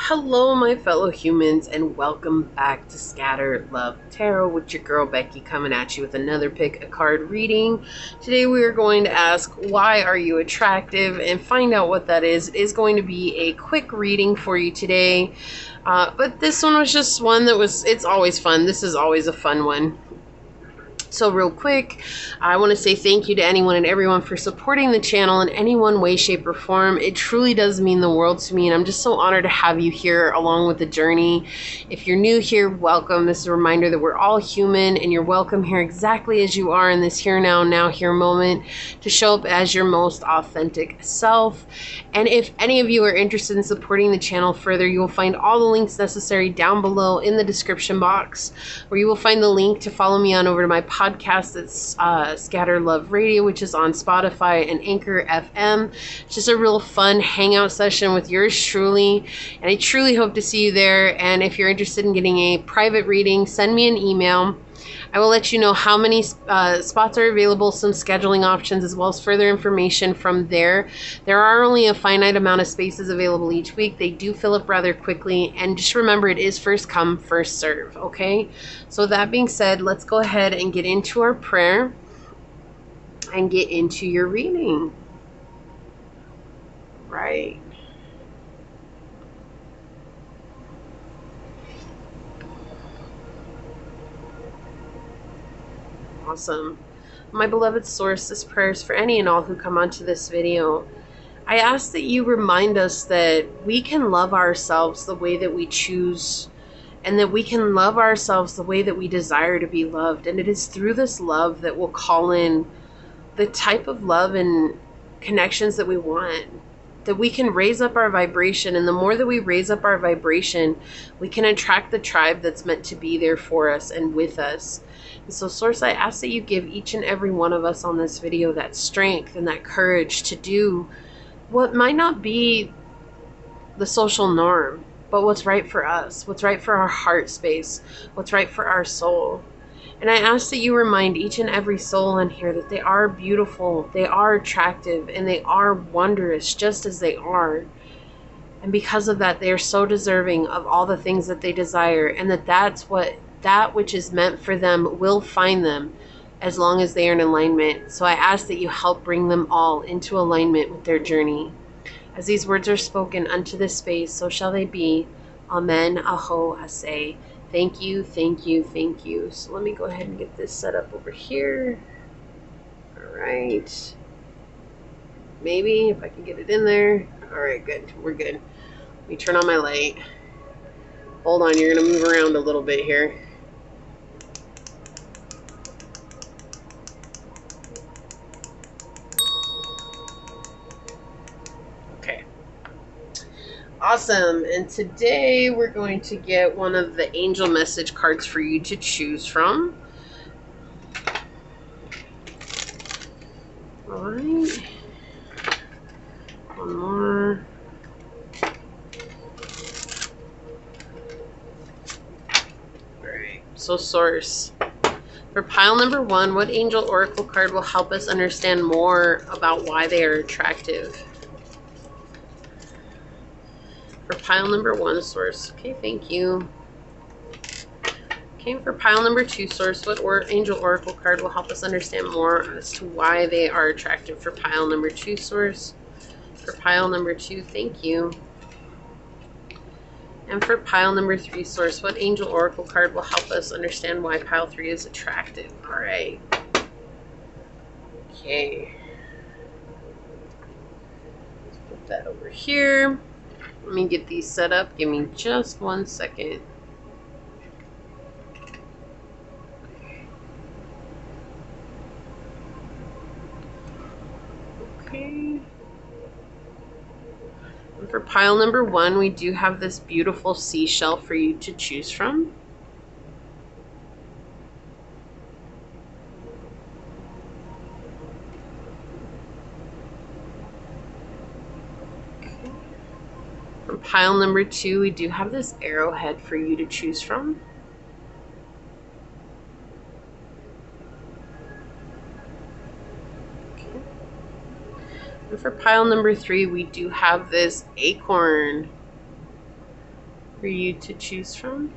Hello, my fellow humans, and welcome back to Scatter Love Tarot with your girl Becky coming at you with another pick a card reading. Today we are going to ask, why are you attractive, and find out what that is. It is going to be a quick reading for you today, but this one was just one that it's always fun. This is always a fun one. So real quick, I want to say thank you to anyone and everyone for supporting the channel in any one way, shape, or form. It truly does mean the world to me, and I'm just so honored to have you here along with the journey. If you're new here, welcome. This is a reminder that we're all human, and you're welcome here exactly as you are in this here, now, here moment to show up as your most authentic self. And if any of you are interested in supporting the channel further, you will find all the links necessary down below in the description box, where you will find the link to follow me on over to my podcast. It's Scatter Love Radio, which is on Spotify and Anchor FM. It's just a real fun hangout session with yours truly, and I truly hope to see you there. And if you're interested in getting a private reading, send me an email. I will let you know how many spots are available, some scheduling options, as well as further information from there. There are only a finite amount of spaces available each week. They do fill up rather quickly, and just remember, it is first come, first serve, okay? So that being said, let's go ahead and get into our prayer and get into your reading. Right. Awesome. My beloved source, this prayer is for any and all who come onto this video. I ask that you remind us that we can love ourselves the way that we choose, and that we can love ourselves the way that we desire to be loved. And it is through this love that we'll call in the type of love and connections that we want, that we can raise up our vibration. And the more that we raise up our vibration, we can attract the tribe that's meant to be there for us and with us. And so, Source, I ask that you give each and every one of us on this video that strength and that courage to do what might not be the social norm, but what's right for us, what's right for our heart space, what's right for our soul. And I ask that you remind each and every soul in here that they are beautiful, they are attractive, and they are wondrous just as they are. And because of that, they are so deserving of all the things that they desire, and that which is meant for them will find them as long as they are in alignment. So I ask that you help bring them all into alignment with their journey. As these words are spoken unto this space, so shall they be. Amen, aho, asay. Thank you, thank you, thank you. So let me go ahead and get this set up over here. All right. Maybe if I can get it in there. All right, good. We're good. Let me turn on my light. Hold on, you're going to move around a little bit here. Awesome. And today we're going to get one of the angel message cards for you to choose from. All right. One more. All right. So, Source, for pile number 1, what angel oracle card will help us understand more about why they are attractive? For pile number 1, Source. Okay, thank you. Okay, for pile number 2, Source, what angel oracle card will help us understand more as to why they are attractive? For pile number 2, Source. For pile number 2, thank you. And for pile number 3, Source, what angel oracle card will help us understand why pile 3 is attractive? All right. Okay. Let's put that over here. Let me get these set up. Give me just 1 second. Okay. And for pile number 1, we do have this beautiful seashell for you to choose from. For pile number 2, we do have this arrowhead for you to choose from. Okay. And for pile number 3, we do have this acorn. for you to choose from.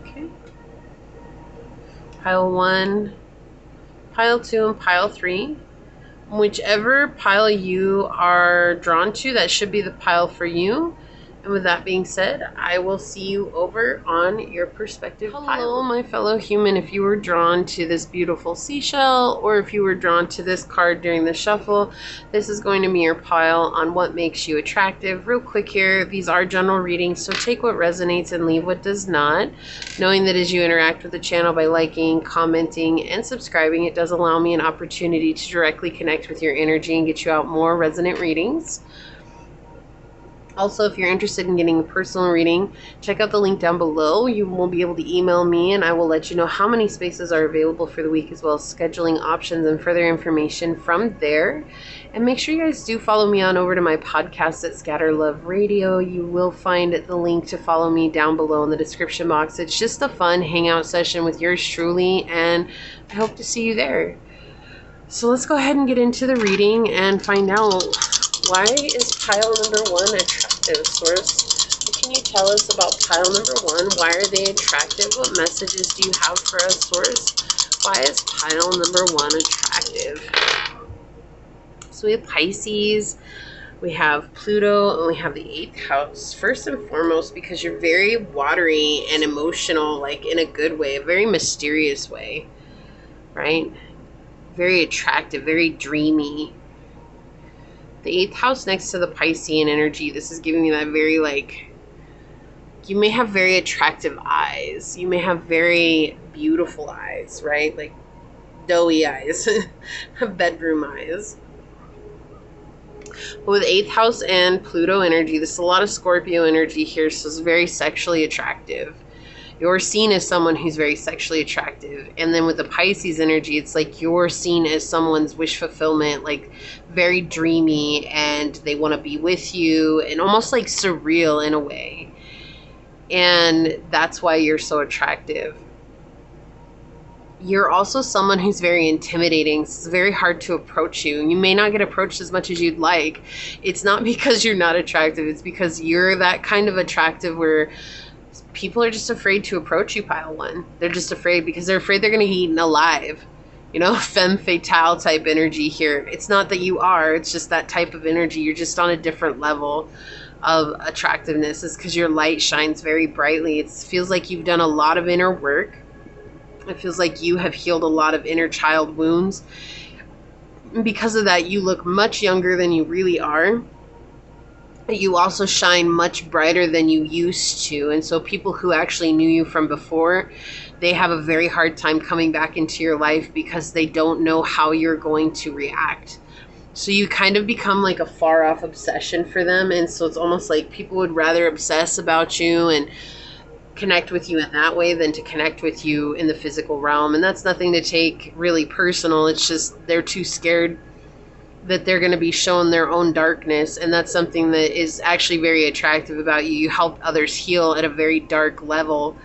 Okay. Pile 1, pile 2, and pile 3. Whichever pile you are drawn to, that should be the pile for you. And with that being said, I will see you over on your perspective pile. Hello, my fellow human. If you were drawn to this beautiful seashell, or if you were drawn to this card during the shuffle, this is going to be your pile on what makes you attractive. Real quick here, these are general readings, so take what resonates and leave what does not. Knowing that as you interact with the channel by liking, commenting, and subscribing, it does allow me an opportunity to directly connect with your energy and get you out more resonant readings. Also, if you're interested in getting a personal reading, check out the link down below. You will be able to email me and I will let you know how many spaces are available for the week, as well as scheduling options and further information from there. And make sure you guys do follow me on over to my podcast at Scatter Love Radio. You will find the link to follow me down below in the description box. It's just a fun hangout session with yours truly, and I hope to see you there. So let's go ahead and get into the reading and find out, why is pile number 1 attractive, Source? What can you tell us about pile number 1? Why are they attractive? What messages do you have for us, Source? Why is pile number 1 attractive? So we have Pisces, we have Pluto, and we have the 8th house. First and foremost, because you're very watery and emotional, like in a good way, a very mysterious way, right? Very attractive, very dreamy. The 8th house next to the Piscean energy, this is giving me that very, like, you may have very attractive eyes. You may have very beautiful eyes, right? Like doughy eyes, bedroom eyes. But with 8th house and Pluto energy, this is a lot of Scorpio energy here, so it's very sexually attractive. You're seen as someone who's very sexually attractive. And then with the Pisces energy, it's like you're seen as someone's wish fulfillment, like very dreamy, and they want to be with you, and almost like surreal in a way. And that's why you're so attractive. You're also someone who's very intimidating. It's very hard to approach you. You may not get approached as much as you'd like. It's not because you're not attractive. It's because you're that kind of attractive where people are just afraid to approach you, pile 1. They're just afraid because they're afraid they're going to get eaten alive. You know, femme fatale type energy here. It's not that you are. It's just that type of energy. You're just on a different level of attractiveness. It's because your light shines very brightly. It feels like you've done a lot of inner work. It feels like you have healed a lot of inner child wounds. And because of that, you look much younger than you really are. You also shine much brighter than you used to. And so people who actually knew you from before, they have a very hard time coming back into your life because they don't know how you're going to react. So you kind of become like a far off obsession for them. And so it's almost like people would rather obsess about you and connect with you in that way than to connect with you in the physical realm. And that's nothing to take really personal. It's just they're too scared that they're going to be shown their own darkness, and that's something that is actually very attractive about you. You help others heal at a very dark level,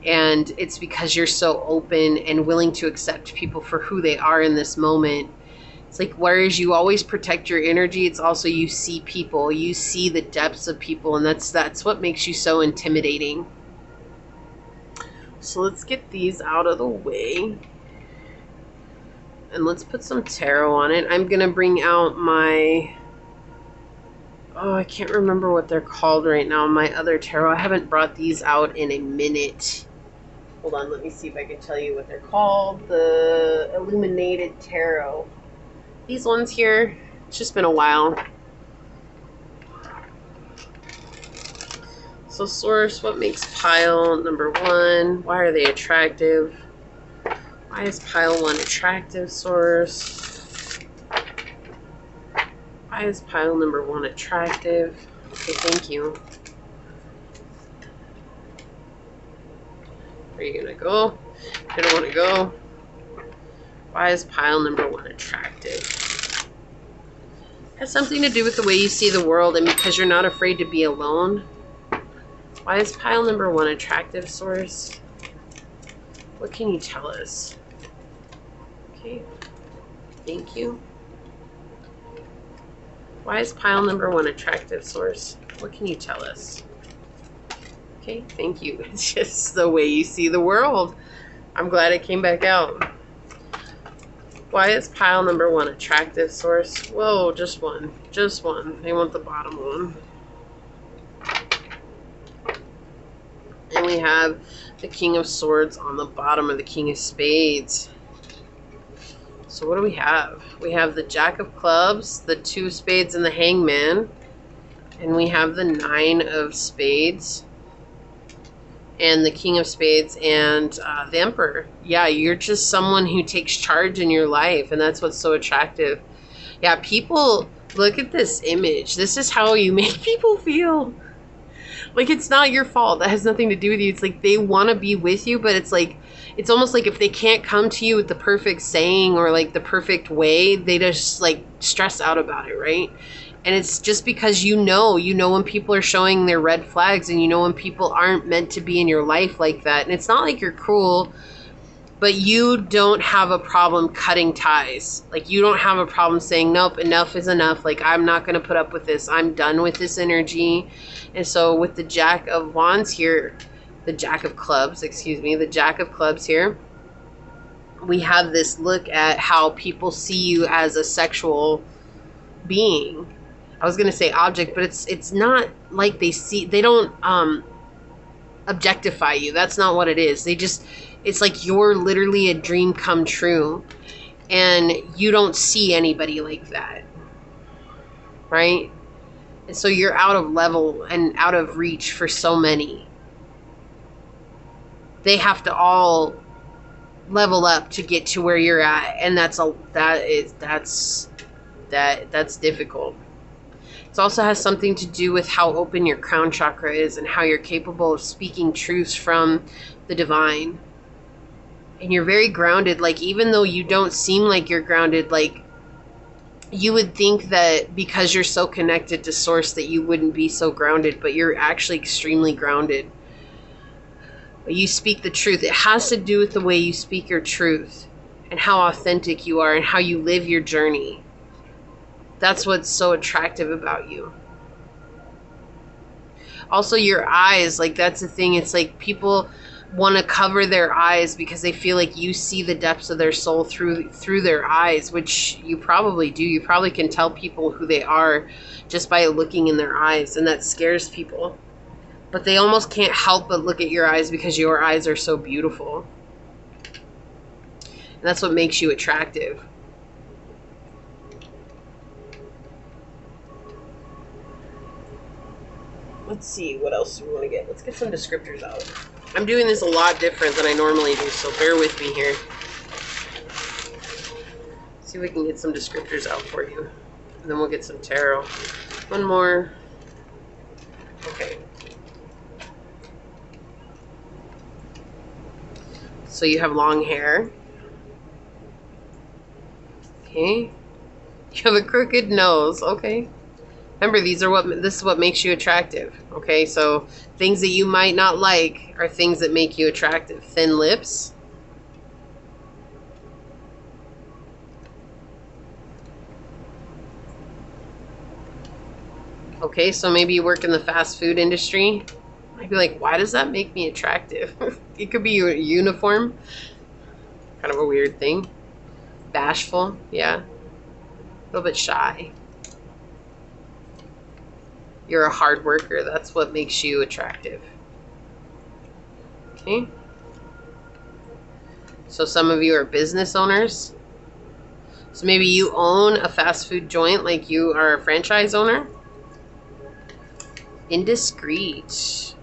and it's because you're so open and willing to accept people for who they are in this moment. It's like, whereas you always protect your energy, it's also you see people, you see the depths of people, and that's what makes you so intimidating. So let's get these out of the way. And let's put some tarot on it. I'm going to bring out my... oh, I can't remember what they're called right now. My other tarot. I haven't brought these out in a minute. Hold on, let me see if I can tell you what they're called. The Illuminated Tarot. These ones here, it's just been a while. So Source, what makes pile number 1? Why are they attractive? Why is pile 1 attractive, Source? Why is pile number 1 attractive? Okay, thank you. Where are you gonna go? I don't want to go. Why is pile number 1 attractive? It has something to do with the way you see the world and because you're not afraid to be alone. Why is pile number 1 attractive, Source? What can you tell us? Okay, thank you. Why is pile number 1 attractive, Source? What can you tell us? Okay, thank you. It's just the way you see the world. I'm glad it came back out. Why is pile number 1 attractive, Source? Whoa, just one. Just one. They want the bottom one. And we have the King of Swords on the bottom of the King of Spades. So what do we have? We have the Jack of Clubs, the 2 of Spades, and the Hangman. And we have the 9 of Spades. And the King of Spades and the Emperor. Yeah, you're just someone who takes charge in your life. And that's what's so attractive. Yeah, people, look at this image. This is how you make people feel. Like, it's not your fault. That has nothing to do with you. It's like they want to be with you, but it's like, it's almost like if they can't come to you with the perfect saying or like the perfect way, they just like stress out about it, right? And it's just because you know when people are showing their red flags, and you know when people aren't meant to be in your life like that. And it's not like you're cruel, but you don't have a problem cutting ties. Like, you don't have a problem saying, nope, enough is enough. Like, I'm not going to put up with this. I'm done with this energy. And so with the Jack of Wands here, the Jack of Clubs, excuse me, the Jack of Clubs here, we have this look at how people see you as a sexual being. I was going to say object, but it's not like they don't objectify you. That's not what it is. It's like you're literally a dream come true, and you don't see anybody like that, right? And so you're out of level and out of reach for so many. They have to all level up to get to where you're at, and that's difficult. It also has something to do with how open your crown chakra is and how you're capable of speaking truths from the divine. And you're very grounded. Like, even though you don't seem like you're grounded, like, you would think that because you're so connected to Source that you wouldn't be so grounded, but you're actually extremely grounded. But you speak the truth. It has to do with the way you speak your truth and how authentic you are and how you live your journey. That's what's so attractive about you. Also, your eyes, like, that's the thing. It's like people want to cover their eyes because they feel like you see the depths of their soul through their eyes, which you probably do. You probably can tell people who they are just by looking in their eyes, and that scares people. But they almost can't help but look at your eyes because your eyes are so beautiful. And that's what makes you attractive. Let's see, what else do we want to get? Let's get some descriptors out. I'm doing this a lot different than I normally do, so bear with me here. See if we can get some descriptors out for you. And then we'll get some tarot. One more. Okay. So you have long hair. Okay. You have a crooked nose. Okay. Remember, this is what makes you attractive. Okay, so things that you might not like are things that make you attractive. Thin lips. Okay, so maybe you work in the fast food industry. I'd be like, why does that make me attractive? It could be your uniform. Kind of a weird thing. Bashful, yeah. A little bit shy. You're a hard worker. That's what makes you attractive. Okay. So some of you are business owners. So maybe you own a fast food joint, like you are a franchise owner. Indiscreet.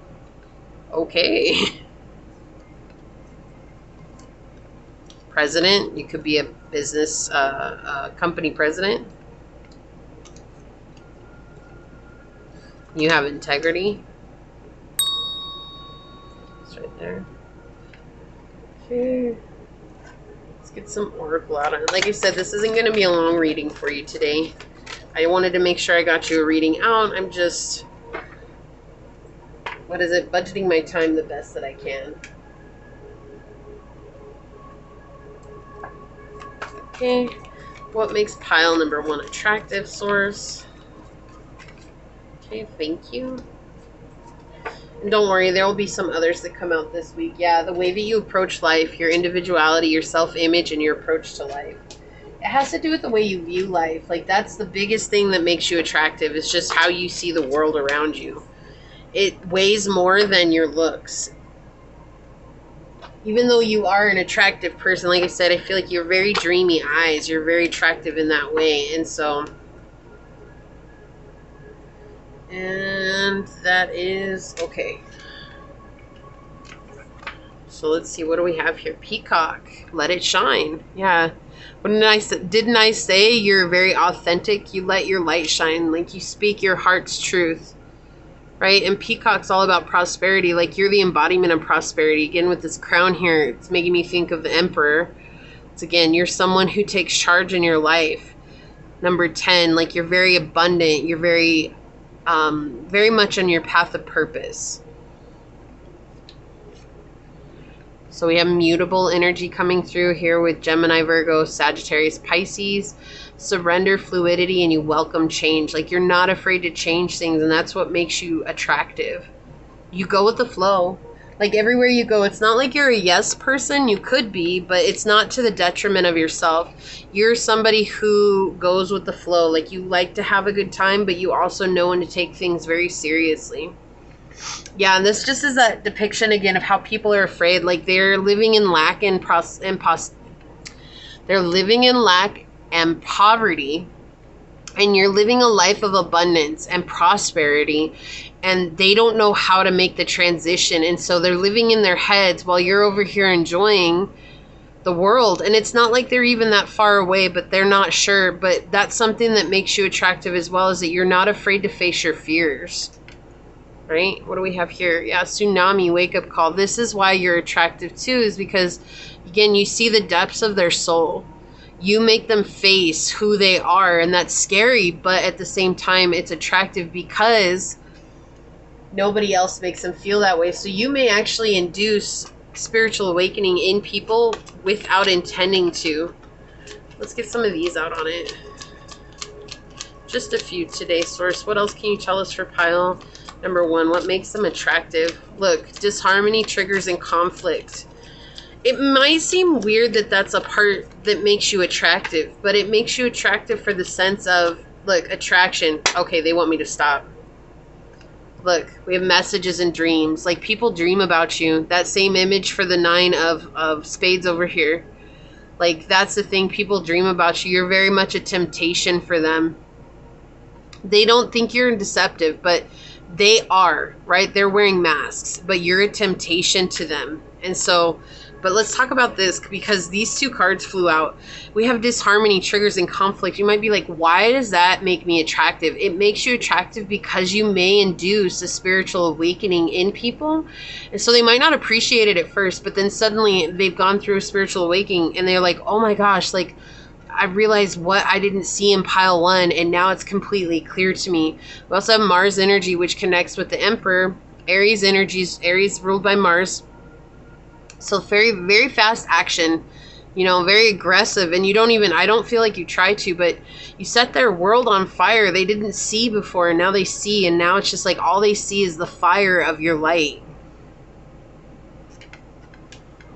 Okay. President. You could be a business company president. You have integrity. It's right there. Okay. Let's get some oracle out. Like I said, this isn't going to be a long reading for you today. I wanted to make sure I got you a reading out. I'm just, budgeting my time the best that I can. Okay. What makes pile number 1 attractive, Source? Okay, thank you. And don't worry, there will be some others that come out this week. Yeah, the way that you approach life, your individuality, your self-image, and your approach to life. It has to do with the way you view life. Like, that's the biggest thing that makes you attractive, is just how you see the world around you. It weighs more than your looks. Even though you are an attractive person, like I said, I feel like you're very dreamy eyes. You're very attractive in that way. And so... And that is okay. So let's see, what do we have here? Peacock, let it shine. Yeah. Didn't I say you're very authentic? You let your light shine, like you speak your heart's truth, right? And Peacock's all about prosperity. Like, you're the embodiment of prosperity. Again, with this crown here, it's making me think of the Emperor. It's, again, you're someone who takes charge in your life. Number 10, like, you're very abundant. You're very much on your path of purpose. So we have mutable energy coming through here with Gemini, Virgo, Sagittarius, Pisces. Surrender, fluidity, and you welcome change. Like, you're not afraid to change things, and that's what makes you attractive. You go with the flow. Like, everywhere you go, it's not like you're a yes person. You could be, but it's not to the detriment of yourself. You're somebody who goes with the flow. Like, you like to have a good time, but you also know when to take things very seriously. Yeah, and this just is that depiction again of how people are afraid. Like, they're living in lack and they're living in lack and poverty, and you're living a life of abundance and prosperity, and they don't know how to make the transition, and so they're living in their heads while you're over here enjoying the world. And it's not like they're even that far away, but they're not sure. But that's something that makes you attractive as well, is that you're not afraid to face your fears. Right? What do we have here? Yeah, tsunami, wake up call. This is why you're attractive too, is because, again, you see the depths of their soul. You make them face who they are, and that's scary, but at the same time, it's attractive because nobody else makes them feel that way. So you may actually induce spiritual awakening in people without intending to. Let's get some of these out on it. Just a few today, source. What else can you tell us for pile number 1? What makes them attractive? Look, disharmony, triggers, and conflict. It might seem weird that that's a part that makes you attractive, but it makes you attractive for the sense of, look, attraction. Okay, they want me to stop. Look, we have messages and dreams. Like, people dream about you. That same image for the 9 of spades over here. Like, that's the thing. People dream about you. You're very much a temptation for them. They don't think you're deceptive, but they are, right? They're wearing masks, but you're a temptation to them. And so, but let's talk about this, because these 2 cards flew out. We have disharmony, triggers, and conflict. You might be like, why does that make me attractive? It makes you attractive because you may induce a spiritual awakening in people. And so they might not appreciate it at first, but then suddenly they've gone through a spiritual awakening and they're like, oh my gosh, like, I realized what I didn't see in pile 1, and now it's completely clear to me. We also have Mars energy, which connects with the Emperor. Aries energies, Aries ruled by Mars. So very, very fast action, you know, very aggressive. And you don't even, I don't feel like you try to, but you set their world on fire. They didn't see before, and now they see. And now it's just like all they see is the fire of your light.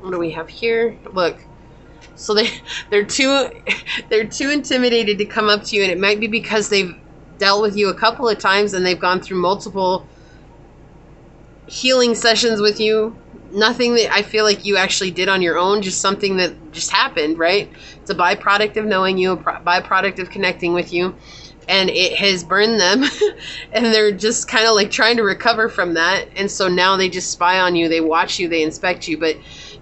What do we have here? Look. So they're too intimidated to come up to you, and it might be because they've dealt with you a couple of times and they've gone through multiple healing sessions with you. Nothing that I feel like you actually did on your own, just something that just happened, right? It's a byproduct of knowing you, a byproduct of connecting with you, and it has burned them and they're just kind of like trying to recover from that. And so now they just spy on you, they watch you, they inspect you, but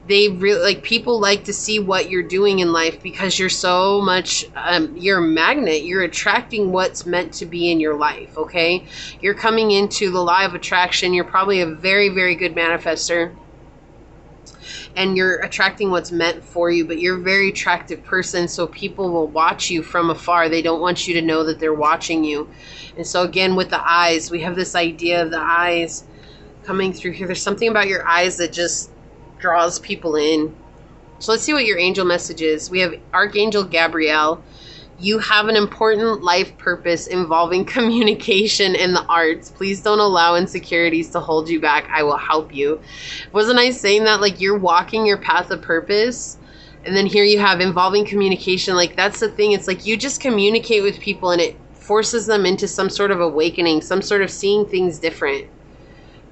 they really, like, people like to see what you're doing in life because you're so much, you're a magnet. You're attracting what's meant to be in your life, okay? You're coming into the law of attraction. You're probably a very, very good manifester, and you're attracting what's meant for you, but you're a very attractive person, so people will watch you from afar. They don't want you to know that they're watching you. And so again, with the eyes, we have this idea of the eyes coming through here. There's something about your eyes that just draws people in. So let's see what your angel message is. We have Archangel Gabriel. You have an important life purpose involving communication and the arts. Please don't allow insecurities to hold you back. I will help you. Wasn't I saying that? Like, you're walking your path of purpose, and then here you have involving communication. Like, that's the thing. It's like you just communicate with people and it forces them into some sort of awakening, some sort of seeing things different,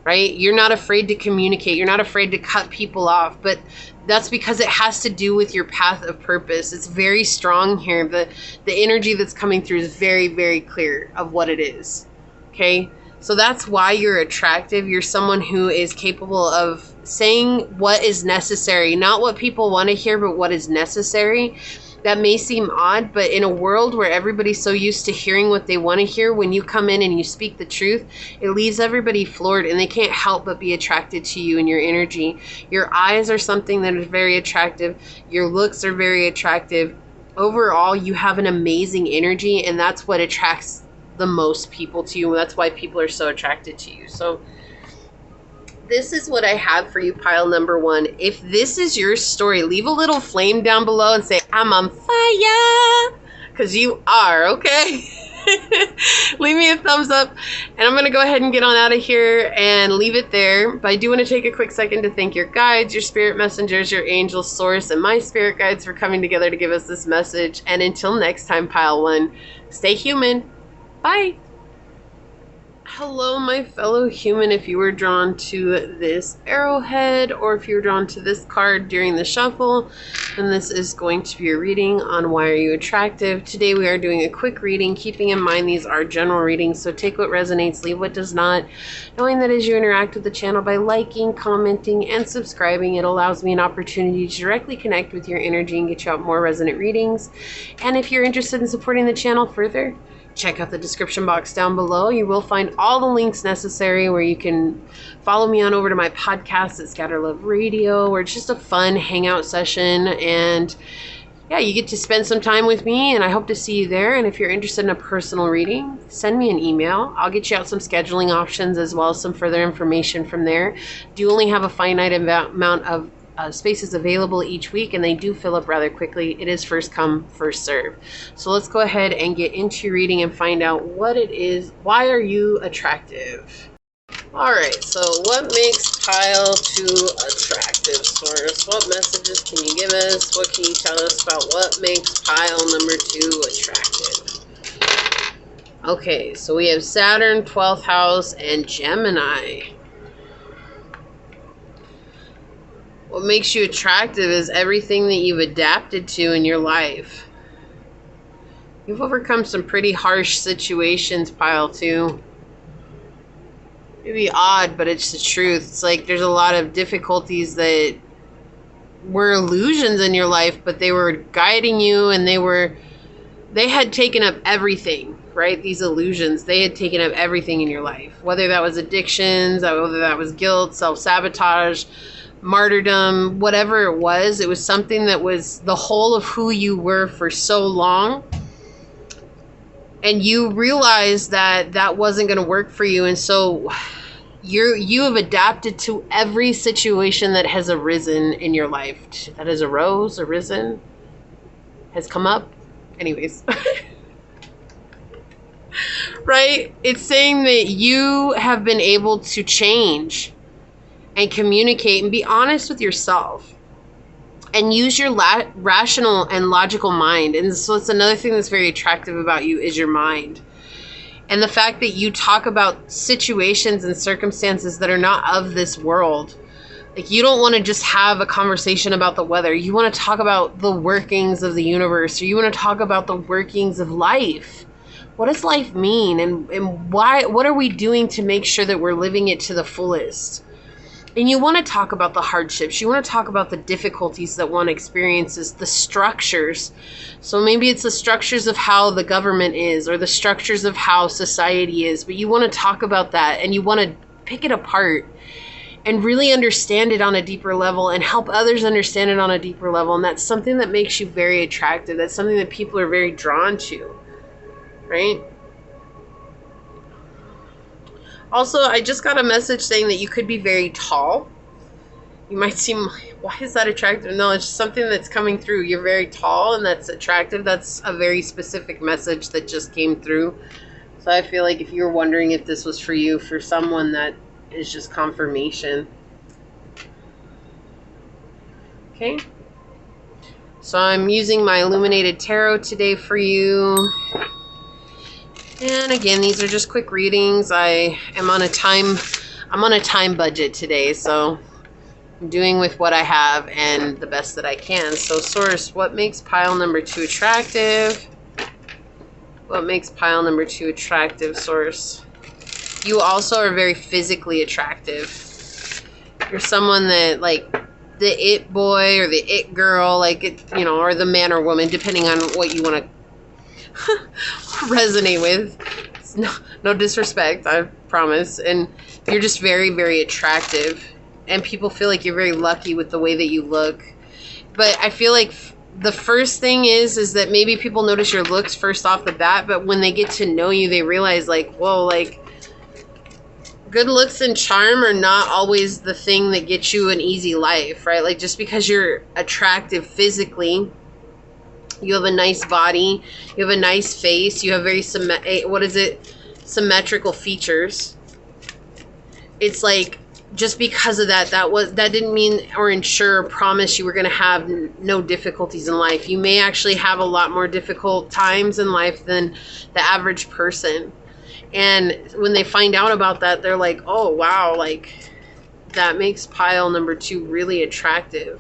right? You're not afraid to communicate. You're not afraid to cut people off, but that's because it has to do with your path of purpose. It's very strong here. The energy that's coming through is very, very clear of what it is. Okay? So that's why you're attractive. You're someone who is capable of saying what is necessary, not what people want to hear, but what is necessary. That may seem odd, but in a world where everybody's so used to hearing what they want to hear, when you come in and you speak the truth, it leaves everybody floored and they can't help but be attracted to you and your energy. Your eyes are something that is very attractive. Your looks are very attractive. Overall, you have an amazing energy, and that's what attracts the most people to you. That's why people are so attracted to you. So this is what I have for you, pile number 1. If this is your story, leave a little flame down below and say, I'm on fire, because you are, okay? Leave me a thumbs up, and I'm going to go ahead and get on out of here and leave it there. But I do want to take a quick second to thank your guides, your spirit messengers, your angel source, and my spirit guides for coming together to give us this message. And until next time, pile 1, stay human. Bye. Hello, my fellow human. If you were drawn to this arrowhead, or if you were drawn to this card during the shuffle, then this is going to be a reading on why are you attractive. Today we are doing a quick reading, keeping in mind these are general readings, so take what resonates, leave what does not. Knowing that as you interact with the channel by liking, commenting, and subscribing, it allows me an opportunity to directly connect with your energy and get you out more resonant readings. And if you're interested in supporting the channel further, check out the description box down below. You will find all the links necessary where you can follow me on over to my podcast at Scatter Love Radio, where it's just a fun hangout session. And yeah, you get to spend some time with me, and I hope to see you there. And if you're interested in a personal reading, send me an email. I'll get you out some scheduling options as well as some further information from there. Do only have a finite amount of spaces available each week, and they do fill up rather quickly. It is first come, first serve. So let's go ahead and get into your reading and find out what it is. Why are you attractive? All right, so what makes pile 2 attractive, source? What messages can you give us? What can you tell us about what makes pile number 2 attractive? Okay, so we have Saturn, 12th house, and Gemini. What makes you attractive is everything that you've adapted to in your life. You've overcome some pretty harsh situations, pile 2. Maybe odd, but it's the truth. It's like there's a lot of difficulties that were illusions in your life, but they were guiding you, and they had taken up everything, right? These illusions, they had taken up everything in your life. Whether that was addictions, whether that was guilt, self-sabotage, martyrdom, whatever it was something that was the whole of who you were for so long, and you realized that that wasn't going to work for you, and so you have adapted to every situation that has arisen in your life, that has arisen, has come up, anyways. Right? It's saying that you have been able to change and communicate and be honest with yourself and use your rational and logical mind. And so it's another thing that's very attractive about you is your mind. And the fact that you talk about situations and circumstances that are not of this world. Like, you don't want to just have a conversation about the weather. You want to talk about the workings of the universe, or you want to talk about the workings of life. What does life mean? And why? What are we doing to make sure that we're living it to the fullest? And you want to talk about the hardships. You want to talk about the difficulties that one experiences, the structures. So maybe it's the structures of how the government is, or the structures of how society is. But you want to talk about that, and you want to pick it apart and really understand it on a deeper level and help others understand it on a deeper level. And that's something that makes you very attractive. That's something that people are very drawn to, right? Also, I just got a message saying that you could be very tall. You might seem, why is that attractive? No, it's just something that's coming through. You're very tall and that's attractive. That's a very specific message that just came through. So I feel like if you were wondering if this was for you, for someone, that is just confirmation. Okay. So I'm using my illuminated tarot today for you. And again, these are just quick readings. I'm on a time budget today, so I'm doing with what I have and the best that I can. So Source, what makes pile number 2 attractive? What makes pile number 2 attractive, Source? You also are very physically attractive. You're someone that, like, the it boy or the it girl, like, it, you know, or the man or woman, depending on what you want to resonate with. It's no disrespect, I promise. And you're just very, very attractive. And people feel like you're very lucky with the way that you look. But I feel like the first thing is that maybe people notice your looks first off the bat, but when they get to know you, they realize, like, whoa, like, good looks and charm are not always the thing that gets you an easy life, right? Like, just because you're attractive physically, you have a nice body, you have a nice face, you have very symmetrical features. It's like, just because of that didn't mean or ensure or promise you were going to have no difficulties in life. You may actually have a lot more difficult times in life than the average person. And when they find out about that, they're like, oh, wow, like, that makes pile number 2 really attractive.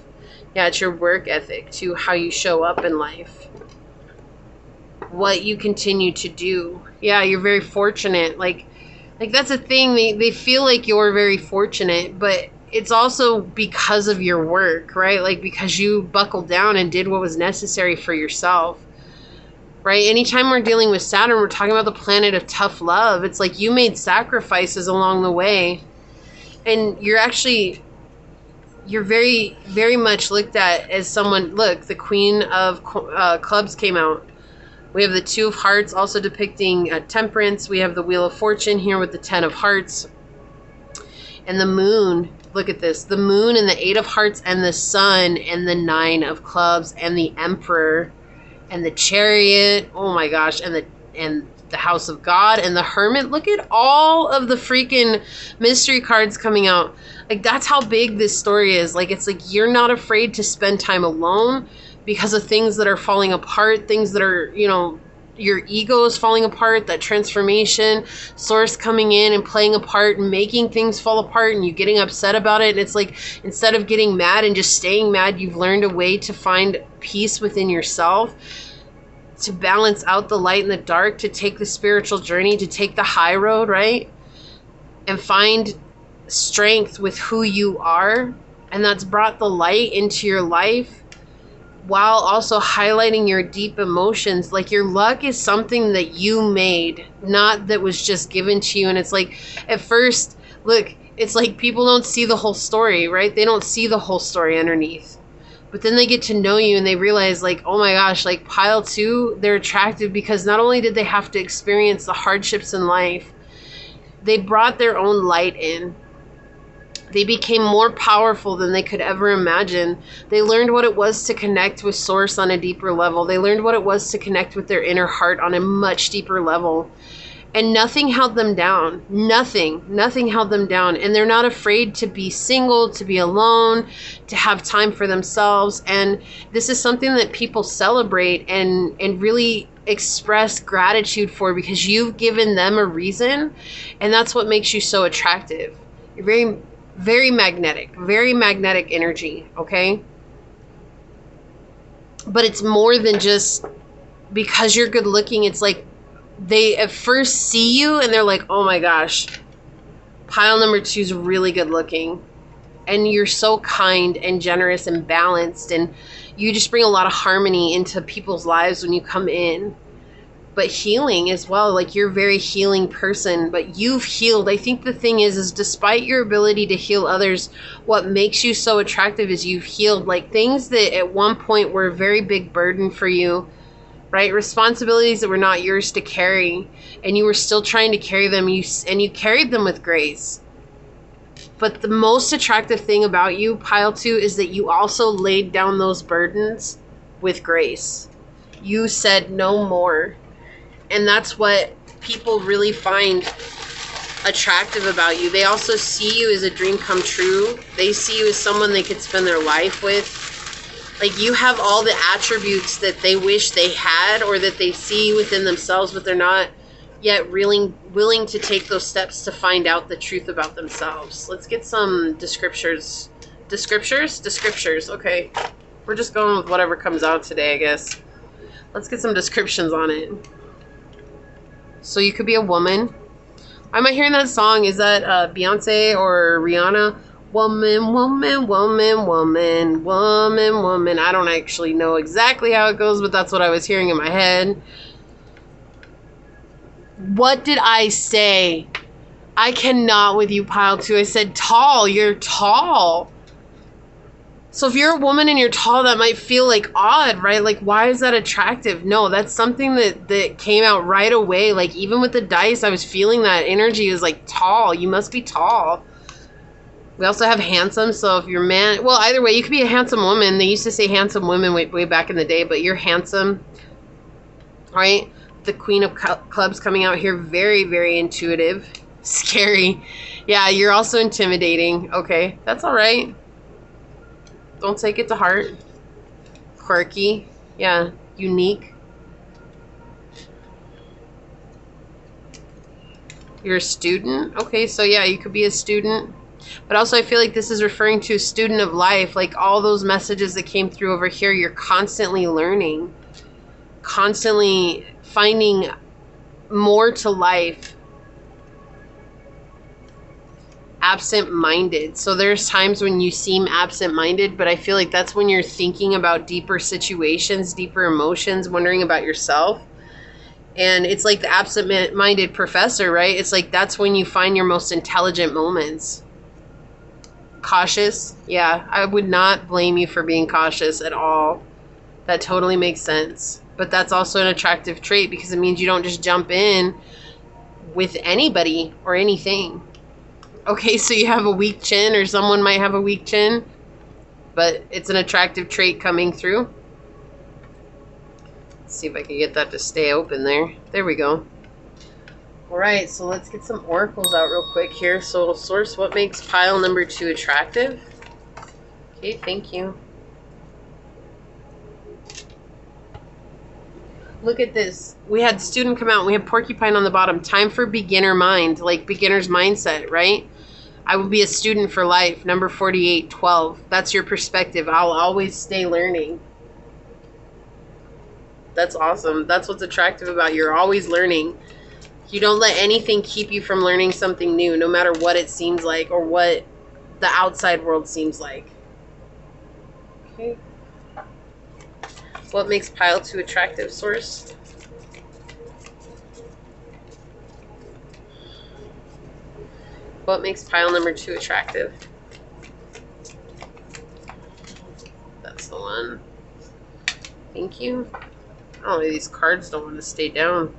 Yeah, it's your work ethic, to how you show up in life, what you continue to do. Yeah, you're very fortunate. Like that's a thing. They feel like you're very fortunate, but it's also because of your work, right? Like, because you buckled down and did what was necessary for yourself, right? Anytime we're dealing with Saturn, we're talking about the planet of tough love. It's like you made sacrifices along the way, and you're very, very much looked at as someone. Look, the Queen of Clubs came out. We have the 2 of Hearts, also depicting temperance. We have the Wheel of Fortune here with the 10 of Hearts. And the Moon, look at this. The Moon and the 8 of Hearts and the Sun and the 9 of Clubs and the Emperor and the Chariot. Oh my gosh. And the House of God and the Hermit. Look at all of the freaking mystery cards coming out. Like, that's how big this story is. Like, it's like you're not afraid to spend time alone because of things that are falling apart, things that are, you know, your ego is falling apart, that transformation, Source coming in and playing a part and making things fall apart and you getting upset about it. And it's like, instead of getting mad and just staying mad, you've learned a way to find peace within yourself, to balance out the light and the dark, to take the spiritual journey, to take the high road, right? And find strength with who you are. And that's brought the light into your life, while also highlighting your deep emotions. Like, your luck is something that you made, not that was just given to you. And it's like, at first, look, it's like people don't see the whole story, right? They don't see the whole story underneath. But then they get to know you and they realize, like, oh my gosh, like, pile 2, they're attractive because not only did they have to experience the hardships in life, they brought their own light in. They became more powerful than they could ever imagine. They learned what it was to connect with Source on a deeper level. They learned what it was to connect with their inner heart on a much deeper level. And nothing held them down. Nothing held them down. And they're not afraid to be single, to be alone, to have time for themselves. And this is something that people celebrate and really express gratitude for, because you've given them a reason. And that's what makes you so attractive. You're very magnetic energy, okay? But it's more than just because you're good looking. It's like they at first see you and they're like, oh my gosh, pile number 2 is really good looking. And you're so kind and generous and balanced, and you just bring a lot of harmony into people's lives when you come in. But healing as well, like, you're a very healing person, but you've healed. I think the thing is despite your ability to heal others, what makes you so attractive is you've healed, like, things that at one point were a very big burden for you, right? Responsibilities that were not yours to carry, and you were still trying to carry them, and you carried them with grace. But the most attractive thing about you, pile 2, is that you also laid down those burdens with grace. You said no more. And that's what people really find attractive about you. They also see you as a dream come true. They see you as someone they could spend their life with. Like, you have all the attributes that they wish they had, or that they see within themselves, but they're not yet really willing to take those steps to find out the truth about themselves. Let's get some descriptors. Descriptors. Okay. We're just going with whatever comes out today, I guess. Let's get some descriptions on it. So you could be a woman. Am I hearing that song? Is that Beyonce or Rihanna? Woman, woman, woman, woman, woman, woman. I don't actually know exactly how it goes, but that's what I was hearing in my head. What did I say? I cannot with you, pile 2. I said tall. You're tall. So if you're a woman and you're tall, that might feel like odd, right? Like, why is that attractive? No, that's something that came out right away. Like, even with the dice, I was feeling that energy. It was like, tall. You must be tall. We also have handsome. So if you're man, well, either way, you could be a handsome woman. They used to say handsome women way back in the day, but you're handsome, right? The Queen of Clubs coming out here. Very, very intuitive. Scary. Yeah, you're also intimidating. Okay, that's all right. Don't take it to heart. Quirky. Yeah, unique. You're a student. Okay, so yeah, you could be a student. But also I feel like this is referring to a student of life. Like, all those messages that came through over here, you're constantly learning. Constantly finding more to life. Absent-minded. So there's times when you seem absent-minded, but I feel like that's when you're thinking about deeper situations, deeper emotions, wondering about yourself. And it's like the absent-minded professor, right? It's like that's when you find your most intelligent moments. Cautious. Yeah, I would not blame you for being cautious at all. That totally makes sense. But that's also an attractive trait, because it means you don't just jump in with anybody or anything. Okay, so you have a weak chin, or someone might have a weak chin, but it's an attractive trait coming through. Let's see if I can get that to stay open there. There we go. All right, so let's get some oracles out real quick here. So, source, what makes pile number 2 attractive? Okay, thank you. Look at this. We had student come out, and we have porcupine on the bottom. Time for beginner mind, like beginner's mindset, right? I will be a student for life. Number 48, 12. That's your perspective. I'll always stay learning. That's awesome. That's what's attractive about you. You're always learning. You don't let anything keep you from learning something new, no matter what it seems like or what the outside world seems like. Okay. What makes pile 2 attractive, source? What makes pile number 2 attractive? That's the one. Thank you. Oh, these cards don't want to stay down.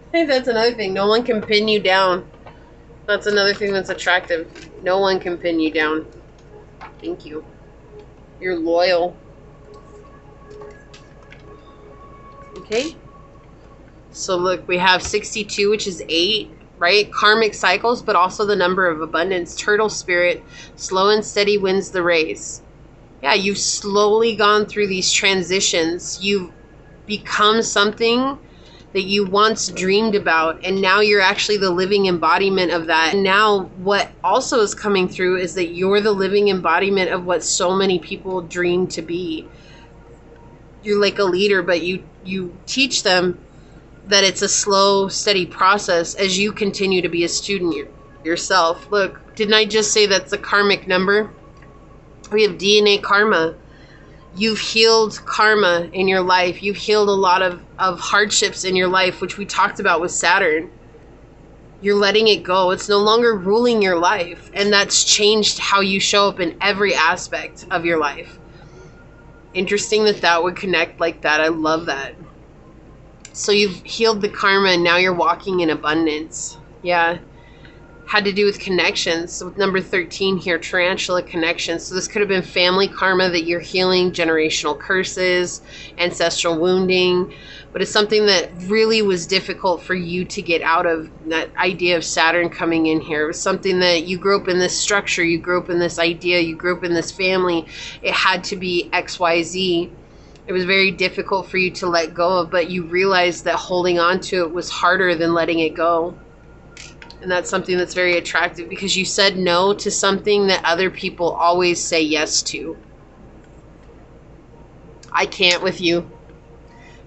I think that's another thing. No one can pin you down. That's another thing that's attractive. No one can pin you down. Thank you. You're loyal. Okay. So look, we have 62, which is 8. Right? Karmic cycles, but also the number of abundance. Turtle spirit, slow and steady wins the race. Yeah, you've slowly gone through these transitions. You've become something that you once dreamed about, and now you're actually the living embodiment of that. And now what also is coming through is that you're the living embodiment of what so many people dream to be. You're like a leader, but you teach them that it's a slow, steady process as you continue to be a student yourself. Look, didn't I just say that's a karmic number? We have DNA karma. You've healed karma in your life. You've healed a lot of hardships in your life, which we talked about with Saturn. You're letting it go. It's no longer ruling your life. And that's changed how you show up in every aspect of your life. Interesting that that would connect like that. I love that. So you've healed the karma, and now you're walking in abundance. Yeah. had to do with connections. So with number 13 here, tarantula connections. So this could have been family karma that you're healing, generational curses, ancestral wounding. But it's something that really was difficult for you to get out of. That idea of Saturn coming in here. It was something that you grew up in this structure, you grew up in this idea, you grew up in this family. It had to be XYZ. It was very difficult for you to let go of, but you realized that holding on to it was harder than letting it go. And that's something that's very attractive because you said no to something that other people always say yes to. I can't with you.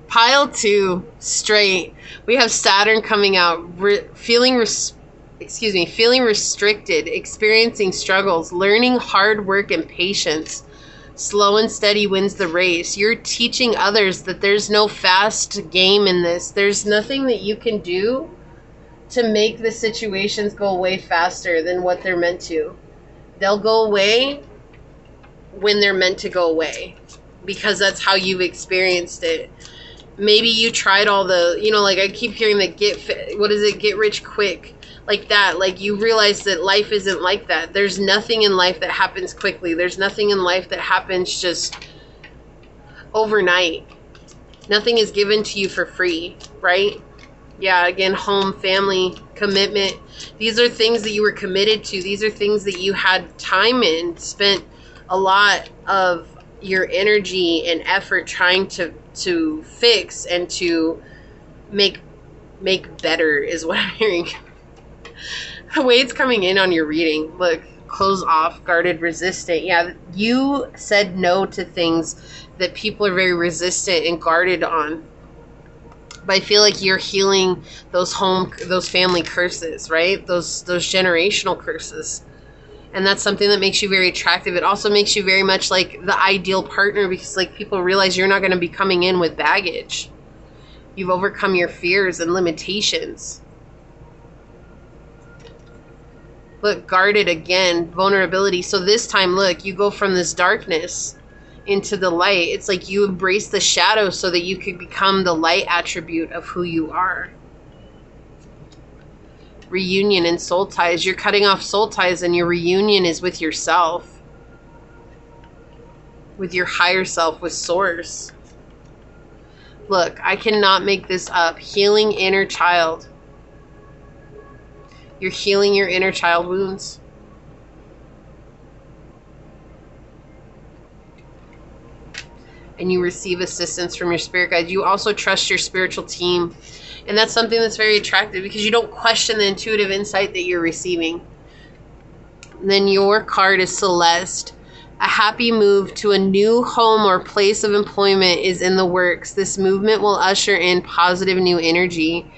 Pile 2, straight. We have Saturn coming out, feeling restricted, experiencing struggles, learning hard work and patience. Slow and steady wins the race. You're teaching others that there's no fast game in this. There's nothing that you can do to make the situations go away faster than what they're meant to. They'll go away when they're meant to go away because that's how you've experienced it. Maybe you tried all the, like I keep hearing that get rich quick, like that. Like you realize that life isn't like that. There's nothing in life that happens quickly. There's nothing in life that happens just overnight. Nothing is given to you for free, right? Yeah, again, home, family, commitment. These are things that you were committed to. These are things that you had time in, spent a lot of your energy and effort trying to fix and to make better is what I'm hearing. The way it's coming in on your reading. Look, close off, guarded, resistant. Yeah, you said no to things that people are very resistant and guarded on. But I feel like you're healing those family curses, right? Those generational curses. And that's something that makes you very attractive. It also makes you very much like the ideal partner because like people realize you're not going to be coming in with baggage. You've overcome your fears and limitations. Look, guarded again, vulnerability. So this time, look, you go from this darkness into the light. It's like you embrace the shadow so that you could become the light attribute of who you are. Reunion and soul ties. You're cutting off soul ties and your reunion is with yourself. With your higher self, with source. Look, I cannot make this up. Healing inner child. You're healing your inner child wounds. And you receive assistance from your spirit guides. You also trust your spiritual team. And that's something that's very attractive because you don't question the intuitive insight that you're receiving. And then your card is Celeste. A happy move to a new home or place of employment is in the works. This movement will usher in positive new energy.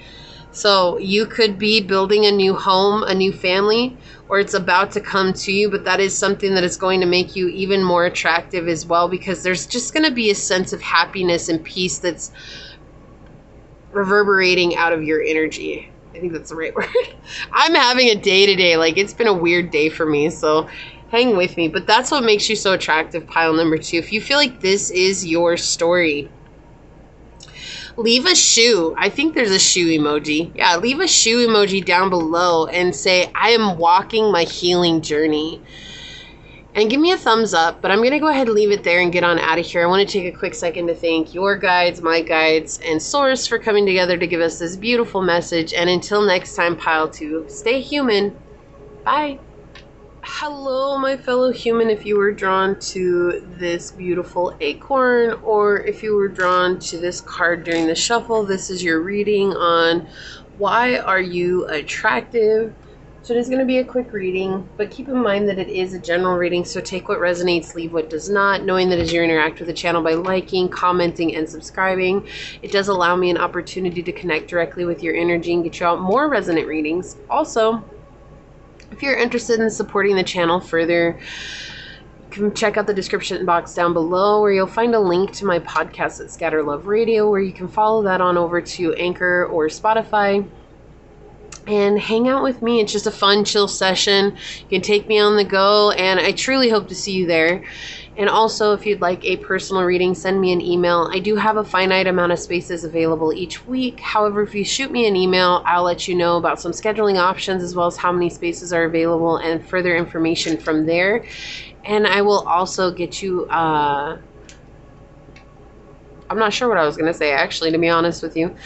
So you could be building a new home, a new family, or it's about to come to you, but that is something that is going to make you even more attractive as well because there's just going to be a sense of happiness and peace that's reverberating out of your energy. I think that's the right word. I'm having a day today. Like it's been a weird day for me, so hang with me. But that's what makes you so attractive, pile number 2. If you feel like this is your story, leave a shoe. I think there's a shoe emoji. Yeah, leave a shoe emoji down below and say, I am walking my healing journey. And give me a thumbs up, but I'm going to go ahead and leave it there and get on out of here. I want to take a quick second to thank your guides, my guides, and Source for coming together to give us this beautiful message. And until next time, pile 2, stay human. Bye. Hello, my fellow human. If you were drawn to this beautiful acorn, or if you were drawn to this card during the shuffle, this is your reading on why are you attractive. So it is going to be a quick reading, but keep in mind that it is a general reading, so take what resonates, leave what does not, knowing that as you interact with the channel by liking, commenting, and subscribing, it does allow me an opportunity to connect directly with your energy and get you out more resonant readings. Also, if you're interested in supporting the channel further, you can check out the description box down below where you'll find a link to my podcast at Scatter Love Radio, where you can follow that on over to Anchor or Spotify and hang out with me. It's just a fun, chill session. You can take me on the go, and I truly hope to see you there. And also, if you'd like a personal reading, send me an email. I do have a finite amount of spaces available each week. However, if you shoot me an email, I'll let you know about some scheduling options as well as how many spaces are available and further information from there. And I will also get you, I'm not sure what I was going to say, actually, to be honest with you.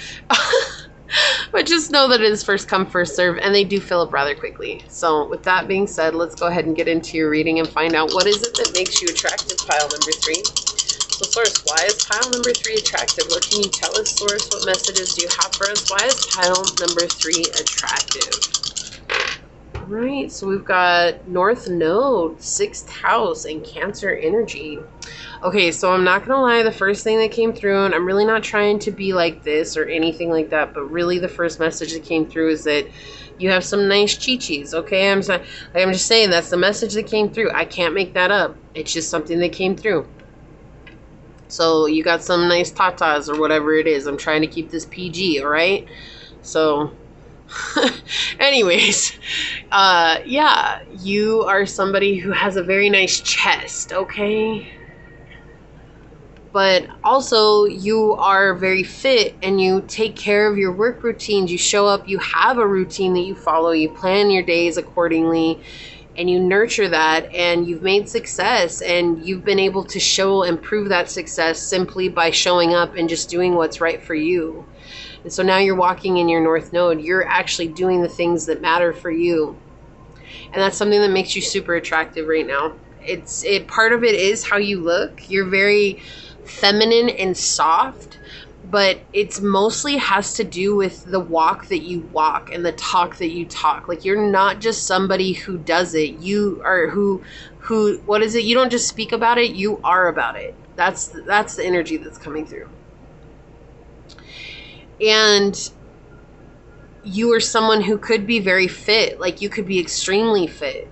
But just know that it is first come, first serve, and they do fill up rather quickly. So with that being said, let's go ahead and get into your reading and find out what is it that makes you attractive, pile number 3. So Source, why is pile number 3 attractive? What can you tell us, Source? What messages do you have for us? Why is pile number 3 attractive? All right, so we've got North Node, 6th house, and Cancer energy. Okay, so I'm not gonna lie, the first thing that came through, and I'm really not trying to be like this or anything like that, but really the first message that came through is that you have some nice chi-chis, okay? I'm just saying that's the message that came through. I can't make that up. It's just something that came through. So you got some nice tatas or whatever it is. I'm trying to keep this PG, all right? So anyways, yeah, you are somebody who has a very nice chest, okay? But also you are very fit and you take care of your work routines. You show up, you have a routine that you follow, you plan your days accordingly, and you nurture that, and you've made success, and you've been able to show and prove that success simply by showing up and just doing what's right for you. And so now you're walking in your North Node. You're actually doing the things that matter for you. And that's something that makes you super attractive right now. Part of it is how you look. You're very feminine and soft, but it's mostly has to do with the walk that you walk and the talk that you talk. Like, you're not just somebody who does it. You are who what is it? You don't just speak about it, you are about it. That's the energy that's coming through. And you are someone who could be very fit. Like, you could be extremely fit.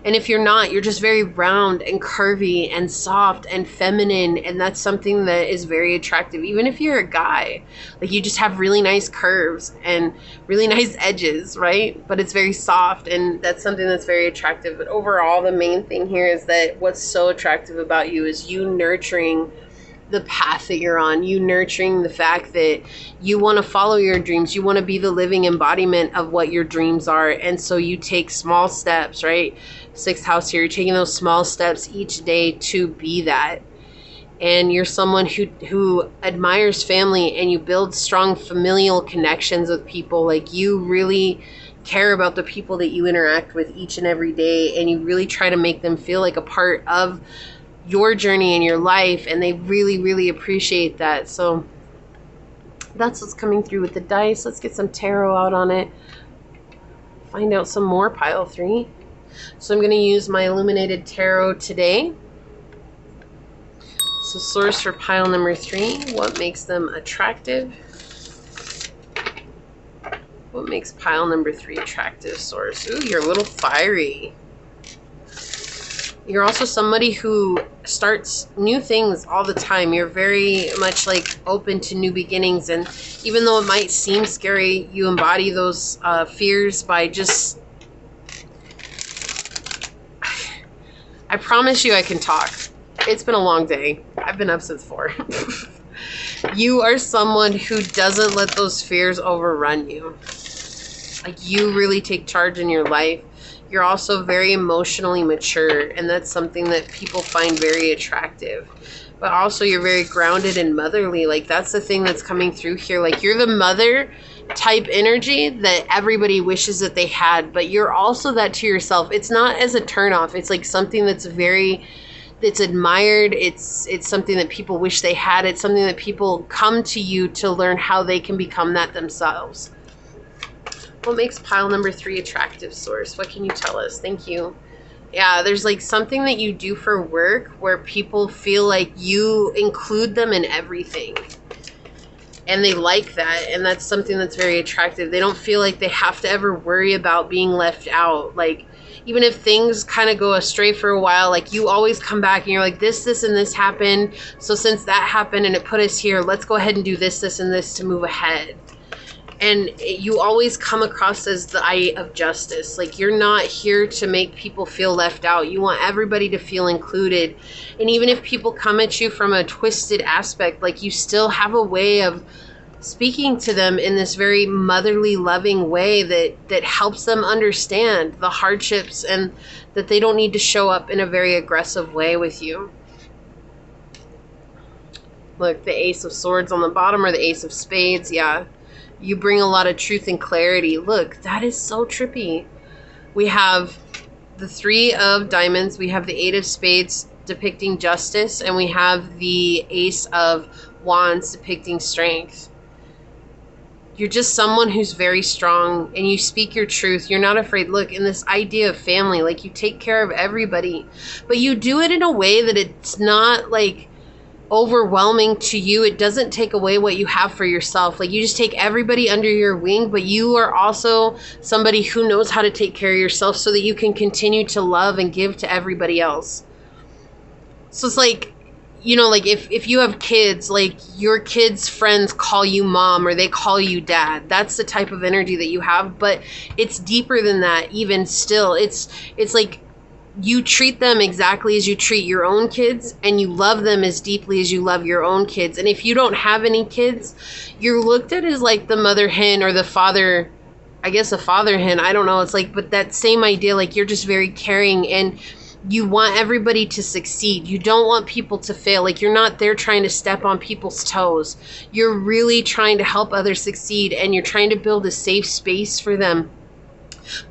And if you're not, you're just very round and curvy and soft and feminine. And that's something that is very attractive. Even if you're a guy, like, you just have really nice curves and really nice edges, right? But it's very soft, and that's something that's very attractive. But overall, the main thing here is that what's so attractive about you is you nurturing the path that you're on, you nurturing the fact that you want to follow your dreams, you want to be the living embodiment of what your dreams are. And so you take small steps, right? 6th house here, you're taking those small steps each day to be that. And you're someone who admires family, and you build strong familial connections with people. Like, you really care about the people that you interact with each and every day, and you really try to make them feel like a part of your journey in your life, and they really, really appreciate that. So that's what's coming through with the dice. Let's get some tarot out on it. Find out some more pile 3. So I'm going to use my illuminated tarot today. So Source, for pile number 3, what makes them attractive? What makes pile number 3 attractive, Source? Ooh, you're a little fiery. You're also somebody who starts new things all the time. You're very much like open to new beginnings. And even though it might seem scary, you embody those fears by just... I promise you I can talk. It's been a long day. I've been up since 4. You are someone who doesn't let those fears overrun you. Like, you really take charge in your life. You're also very emotionally mature, and that's something that people find very attractive. But also, you're very grounded and motherly. Like, that's the thing that's coming through here. Like, you're the mother type energy that everybody wishes that they had, but you're also that to yourself. It's not as a turnoff. It's like something that's it's admired. It's something that people wish they had. It's something that people come to you to learn how they can become that themselves. What makes pile number 3 attractive, Source? What can you tell us? Thank you. Yeah, there's like something that you do for work where people feel like you include them in everything. And they like that. And that's something that's very attractive. They don't feel like they have to ever worry about being left out. Like, even if things kind of go astray for a while, like, you always come back and you're like, this, and this happened. So since that happened and it put us here, let's go ahead and do this, and this to move ahead. And you always come across as the eye of justice. Like, you're not here to make people feel left out. You want everybody to feel included. And even if people come at you from a twisted aspect, like, you still have a way of speaking to them in this very motherly, loving way that helps them understand the hardships, and that they don't need to show up in a very aggressive way with you. Look, the Ace of Swords on the bottom, or the Ace of Spades. Yeah. You bring a lot of truth and clarity. Look, that is so trippy. We have the Three of Diamonds. We have the Eight of Spades depicting justice. And we have the Ace of Wands depicting strength. You're just someone who's very strong, and you speak your truth. You're not afraid. Look, in this idea of family, like, you take care of everybody. But you do it in a way that it's not, like, overwhelming to you. It doesn't take away what you have for yourself. Like, you just take everybody under your wing, but you are also somebody who knows how to take care of yourself so that you can continue to love and give to everybody else. So it's like, you know, like, if you have kids, like, your kids' friends call you mom or they call you dad. That's the type of energy that you have, but it's deeper than that. Even still, it's like, you treat them exactly as you treat your own kids, and you love them as deeply as you love your own kids. And if you don't have any kids, you're looked at as like the mother hen, or the father, I guess a father hen. I don't know. It's like, but that same idea, like, you're just very caring, and you want everybody to succeed. You don't want people to fail. Like, you're not there trying to step on people's toes. You're really trying to help others succeed, and you're trying to build a safe space for them,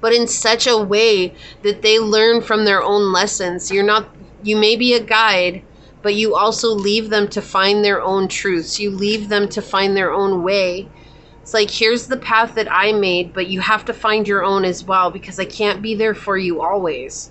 but in such a way that they learn from their own lessons. You may be a guide, but you also leave them to find their own truths. You leave them to find their own way. It's like, here's the path that I made, but you have to find your own as well, because I can't be there for you always.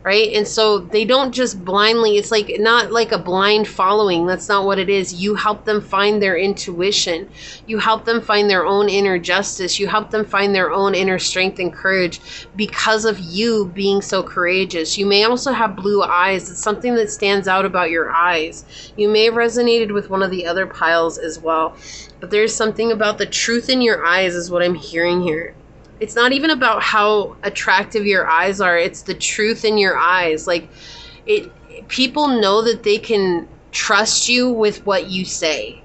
Right? And so they don't just blindly, it's like, not like a blind following. That's not what it is. You help them find their intuition. You help them find their own inner justice. You help them find their own inner strength and courage because of you being so courageous. You may also have blue eyes. It's something that stands out about your eyes. You may have resonated with one of the other piles as well, but there's something about the truth in your eyes is what I'm hearing here. It's not even about how attractive your eyes are. It's the truth in your eyes. Like, people know that they can trust you with what you say.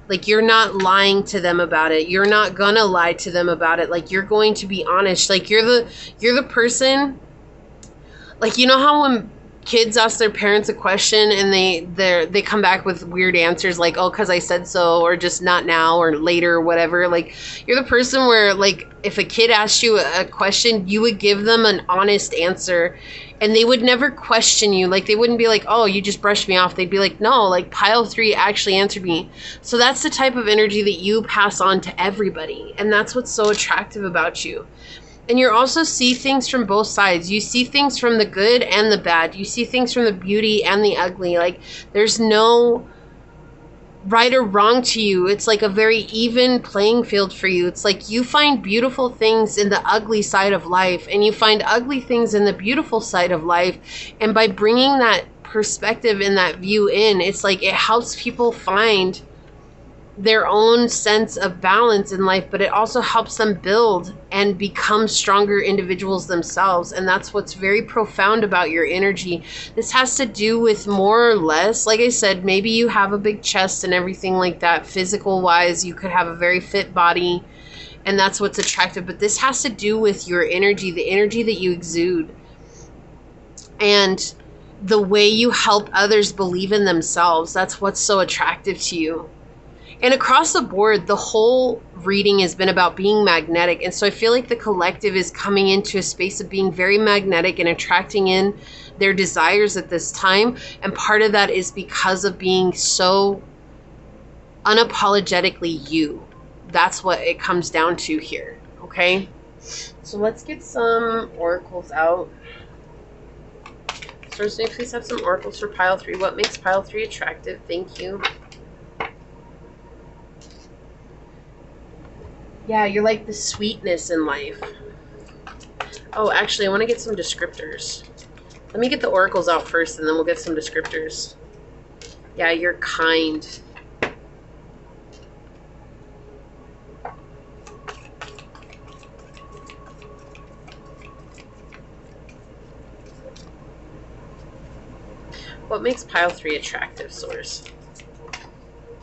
Like, you're not lying to them about it. You're not gonna lie to them about it. Like, you're going to be honest. Like, you're the person, like, you know how when kids ask their parents a question and they come back with weird answers, like, oh, because I said so, or just not now, or later, or whatever. Like, you're the person where, like, if a kid asked you a question, you would give them an honest answer, and they would never question you. Like, they wouldn't be like, oh, you just brushed me off. They'd be like, no, like, pile 3 actually answered me. So that's the type of energy that you pass on to everybody, and that's what's so attractive about you. And you also see things from both sides. You see things from the good and the bad. You see things from the beauty and the ugly. Like, there's no right or wrong to you. It's like a very even playing field for you. It's like you find beautiful things in the ugly side of life, and you find ugly things in the beautiful side of life. And by bringing that perspective and that view in, it's like it helps people find their own sense of balance in life, but it also helps them build and become stronger individuals themselves. And that's what's very profound about your energy. This has to do with, more or less, like I said, maybe you have a big chest and everything like that. Physical wise, you could have a very fit body, and that's what's attractive. But this has to do with your energy, the energy that you exude, and the way you help others believe in themselves. That's what's so attractive to you. And across the board, the whole reading has been about being magnetic. And so I feel like the collective is coming into a space of being very magnetic and attracting in their desires at this time. And part of that is because of being so unapologetically you. That's what it comes down to here. Okay? So let's get some oracles out. Source, may I please have some oracles for pile 3? What makes pile 3 attractive? Thank you. Yeah, you're like the sweetness in life. Oh, actually, I want to get some descriptors. Let me get the oracles out first, and then we'll get some descriptors. Yeah, you're kind. What makes pile 3 attractive, source?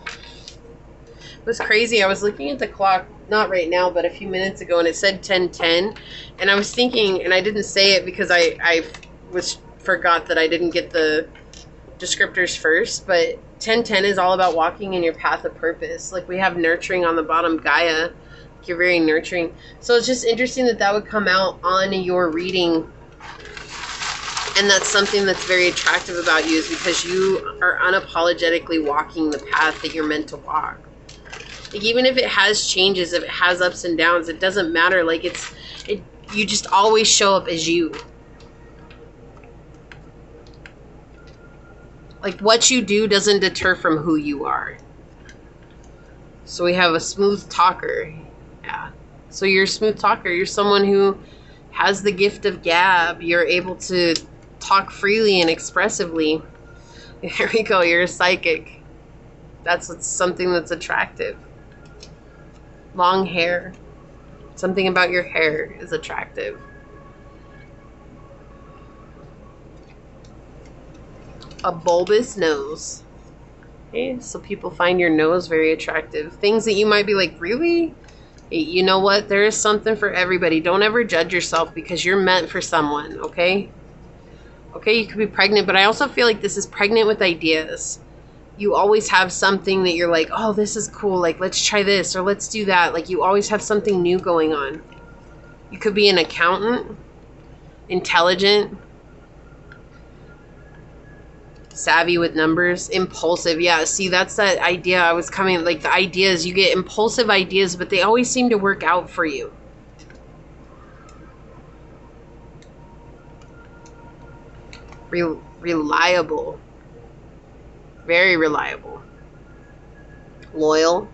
It was crazy. I was looking at the clock, not right now, but a few minutes ago, and it said 10:10. And I was thinking, and I didn't say it because I forgot that I didn't get the descriptors first, but 10:10 is all about walking in your path of purpose. Like, we have nurturing on the bottom, Gaia. You're very nurturing. So it's just interesting that that would come out on your reading. And that's something that's very attractive about you, is because you are unapologetically walking the path that you're meant to walk. Like, even if it has changes, if it has ups and downs, it doesn't matter. Like, you just always show up as you. Like, what you do doesn't deter from who you are. So we have a smooth talker. Yeah. So you're a smooth talker. You're someone who has the gift of gab. You're able to talk freely and expressively. Here we go. You're a psychic. That's something that's attractive. Long hair. Something about your hair is attractive. A bulbous nose. Okay, so people find your nose very attractive. Things that you might be like, really? Hey, you know what? There is something for everybody. Don't ever judge yourself, because you're meant for someone, okay? Okay, you could be pregnant, but I also feel like this is pregnant with ideas. You always have something that you're like, oh, this is cool. Like, let's try this or let's do that. Like, you always have something new going on. You could be an accountant, intelligent, savvy with numbers, impulsive. Yeah, see, that's that idea I was coming, like, the ideas. You get impulsive ideas, but they always seem to work out for you. Reliable. Very reliable. Loyal.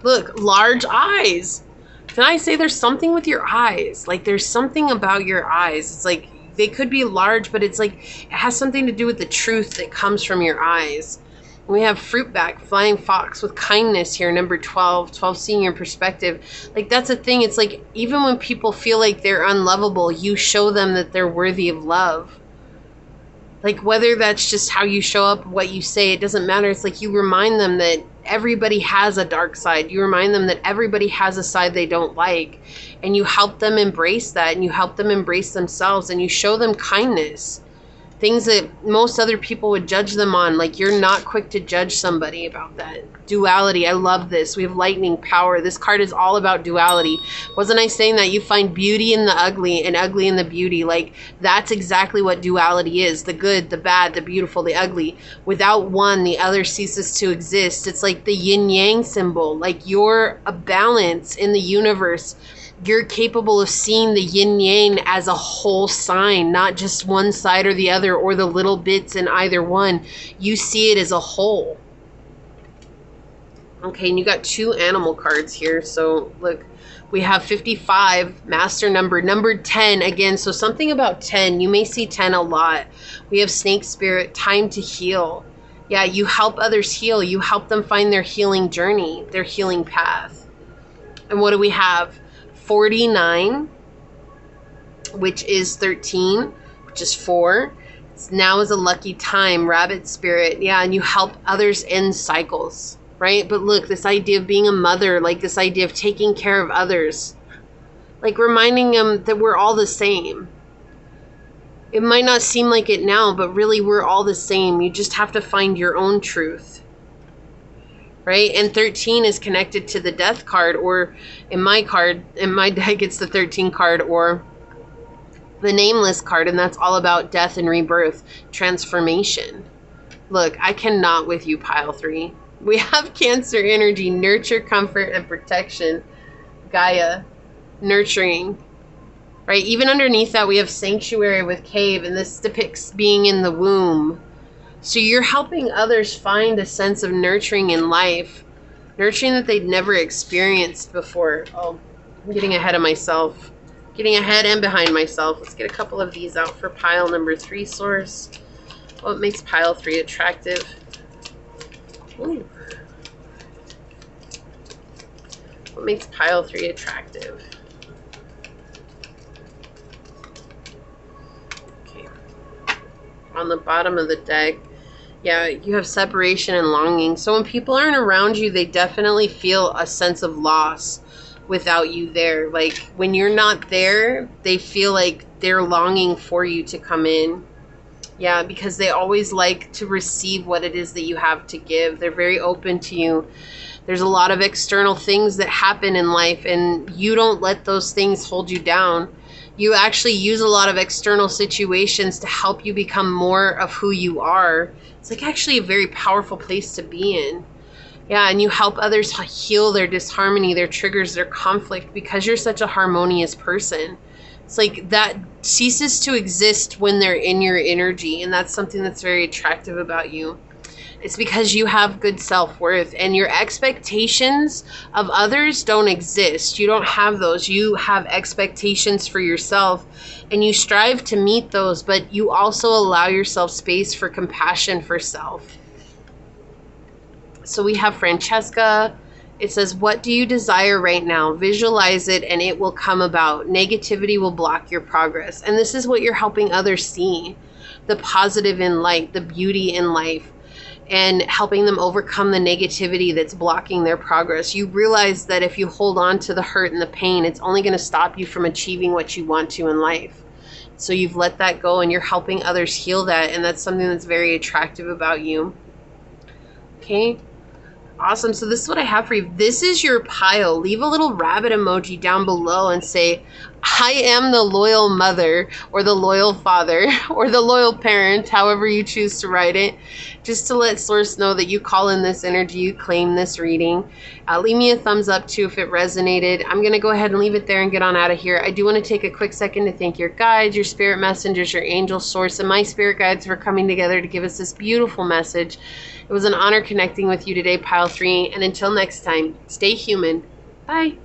Look, large eyes. Can I say there's something with your eyes? Like, there's something about your eyes. It's like, they could be large, but it's like, it has something to do with the truth that comes from your eyes. We have fruitback, flying fox with kindness here, number 12. 12, seeing your perspective. Like, that's a thing. It's like, even when people feel like they're unlovable, you show them that they're worthy of love. Like, whether that's just how you show up, what you say, it doesn't matter. It's like, you remind them that everybody has a dark side. You remind them that everybody has a side they don't like. And you help them embrace that, and you help them embrace themselves, and you show them kindness. Things that most other people would judge them on. Like, you're not quick to judge somebody about that. Duality. I love this. We have lightning power. This card is all about duality. Wasn't I saying that you find beauty in the ugly and ugly in the beauty? Like, that's exactly what duality is. The good, the bad, the beautiful, the ugly. Without one, the other ceases to exist. It's like the yin-yang symbol. Like, you're a balance in the universe. You're capable of seeing the yin-yang as a whole sign, not just one side or the other, or the little bits in either one. You see it as a whole. Okay, and you got 2 animal cards here. So look, we have 55, master number 10 again. So something about 10. You may see 10 a lot. We have snake spirit, time to heal. Yeah, you help others heal. You help them find their healing journey, their healing path. And what do we have? 49, which is 13, which is 4. Now is a lucky time. Rabbit spirit. Yeah, and you help others end cycles, right? But look, this idea of being a mother, like this idea of taking care of others, like reminding them that we're all the same. It might not seem like it now, but really we're all the same. You just have to find your own truth. Right? And 13 is connected to the death card, or in my deck, it's the 13 card, or the nameless card, and that's all about death and rebirth, transformation. Look, I cannot with you, pile 3. We have Cancer energy, nurture, comfort, and protection. Gaia, nurturing. Right? Even underneath that, we have sanctuary with cave, and this depicts being in the womb. So you're helping others find a sense of nurturing in life. Nurturing that they'd never experienced before. Oh, I'm getting ahead of myself. Getting ahead and behind myself. Let's get a couple of these out for pile number 3, source. What makes pile 3 attractive? Ooh. What makes pile 3 attractive? Okay. on the bottom of the deck. Yeah, you have separation and longing. So when people aren't around you, they definitely feel a sense of loss without you there. Like when you're not there, they feel like they're longing for you to come in. Yeah, because they always like to receive what it is that you have to give. They're very open to you. There's a lot of external things that happen in life, and you don't let those things hold you down. You actually use a lot of external situations to help you become more of who you are. It's like actually a very powerful place to be in. Yeah, and you help others heal their disharmony, their triggers, their conflict, because you're such a harmonious person. It's like that ceases to exist when they're in your energy, and that's something that's very attractive about you. It's because you have good self-worth, and your expectations of others don't exist. You don't have those. You have expectations for yourself, and you strive to meet those, but you also allow yourself space for compassion for self. So we have Francesca. It says, what do you desire right now? Visualize it and it will come about. Negativity will block your progress. And this is what you're helping others see. The positive in light, the beauty in life, and helping them overcome the negativity that's blocking their progress. You realize that if you hold on to the hurt and the pain, it's only going to stop you from achieving what you want to in life. So you've let that go and you're helping others heal that. And that's something that's very attractive about you. Okay. Awesome. So this is what I have for you. This is your pile. Leave a little rabbit emoji down below and say, I am the loyal mother, or the loyal father, or the loyal parent, however you choose to write it, just to let Source know that you call in this energy, you claim this reading. Leave me a thumbs up too if it resonated. I'm going to go ahead and leave it there and get on out of here. I do want to take a quick second to thank your guides, your spirit messengers, your angel Source, and my spirit guides for coming together to give us this beautiful message. It was an honor connecting with you today, Pile 3. And until next time, stay human. Bye.